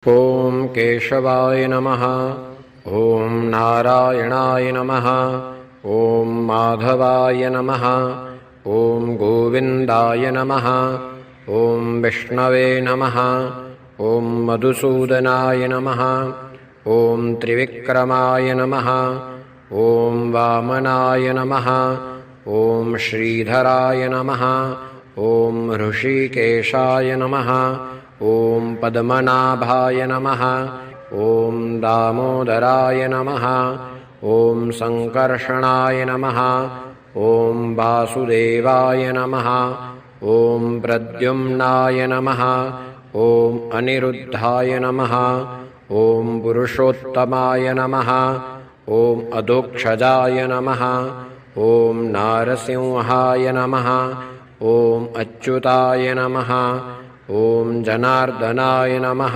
ॐ केशवाय नमः। ॐ नारायणाय नमः। ॐ माधवाय नमः। ॐ गोविन्दाय नमः। ॐ विष्णवे नमः। ॐ मधुसूदनाय नमः। ॐ त्रिविक्रमाय नमः। ॐ वामनाय नमः। ॐ श्रीधराय नमः। ॐ ऋषिकेशाय नमः। ॐ पद्मनाभाय नमः। ॐ दामोदराय नमः। ॐ सङ्कर्षणाय नमः। ॐ वासुदेवाय नमः। ॐ प्रद्युम्नाय नमः। ॐ अनिरुद्धाय नमः। ॐ पुरुषोत्तमाय नमः। ॐ अधोक्षजाय नमः। ॐ नारसिंहाय नमः। ॐ अच्युताय नमः। ॐ जनार्दनाय नमः।